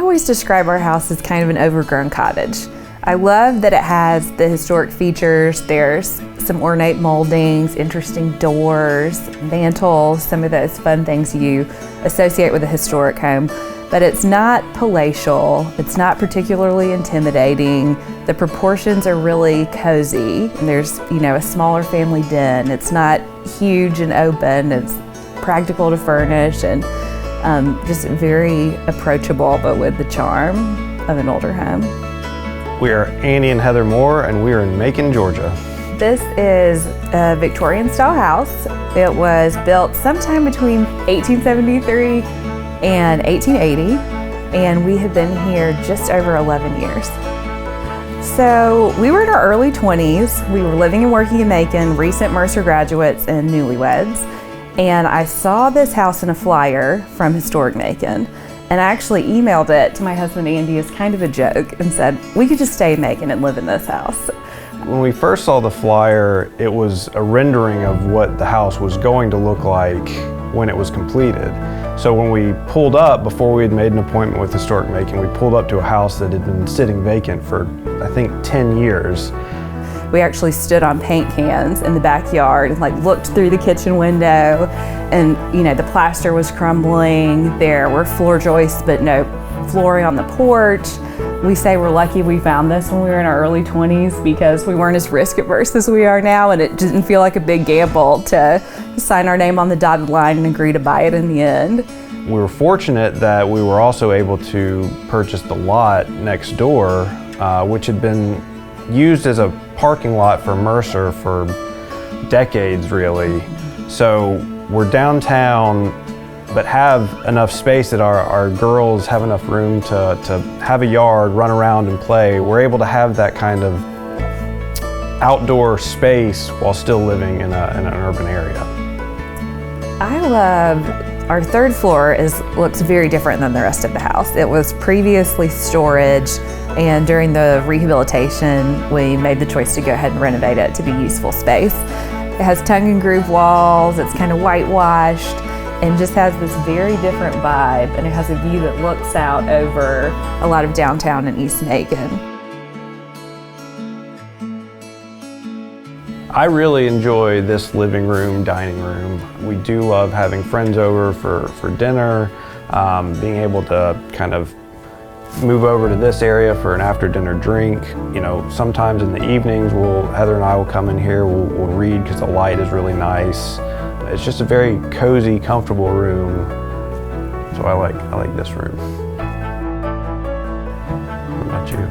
always describe our house as kind of an overgrown cottage. I love that it has the historic features. There's some ornate moldings, interesting doors, mantles, some of those fun things you associate with a historic home. But it's not palatial, it's not particularly intimidating. The proportions are really cozy. And there's, a smaller family den. It's not huge and open, it's practical to furnish and just very approachable, but with the charm of an older home. We are Annie and Heather Moore, and we are in Macon, Georgia. This is a Victorian-style house. It was built sometime between 1873 and 1880, and we have been here just over 11 years. So we were in our early 20s. We were living and working in Macon, recent Mercer graduates and newlyweds, and I saw this house in a flyer from Historic Macon. And I actually emailed it to my husband Andy as kind of a joke and said, we could just stay in Macon and live in this house. When we first saw the flyer, it was a rendering of what the house was going to look like when it was completed. So when we pulled up, before we had made an appointment with Historic Macon, we pulled up to a house that had been sitting vacant for, I think, 10 years. We actually stood on paint cans in the backyard and looked through the kitchen window, and the plaster was crumbling. There were floor joists, but no flooring on the porch. We say we're lucky we found this when we were in our early 20s because we weren't as risk averse as we are now, and it didn't feel like a big gamble to sign our name on the dotted line and agree to buy it in the end. We were fortunate that we were also able to purchase the lot next door, which had been used as a parking lot for Mercer for decades, really. So we're downtown, but have enough space that our girls have enough room to have a yard, run around and play. We're able to have that kind of outdoor space while still living in an urban area. I love our third floor looks very different than the rest of the house. It was previously storage, and during the rehabilitation, we made the choice to go ahead and renovate it to be useful space. It has tongue and groove walls, it's kind of whitewashed, and just has this very different vibe, and it has a view that looks out over a lot of downtown and East Macon. I really enjoy this living room, dining room. We do love having friends over for dinner, being able to kind of move over to this area for an after dinner drink. Sometimes in the evenings, Heather and I will come in here, we'll read because the light is really nice. It's just a very cozy, comfortable room. So I like this room. What about you?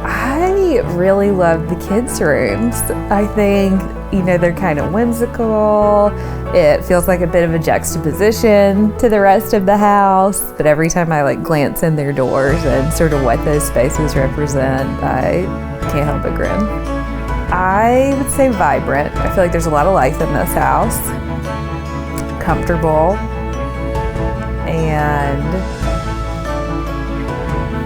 I really love the kids' rooms. I think, they're kind of whimsical. It feels like a bit of a juxtaposition to the rest of the house. But every time I glance in their doors and sort of what those spaces represent, I can't help but grin. I would say vibrant. I feel like there's a lot of life in this house. Comfortable. And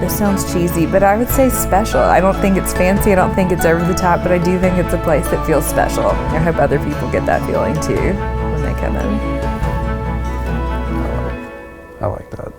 this sounds cheesy, but I would say special. I don't think it's fancy, I don't think it's over the top, but I do think it's a place that feels special. I hope other people get that feeling too when they come in. I like that.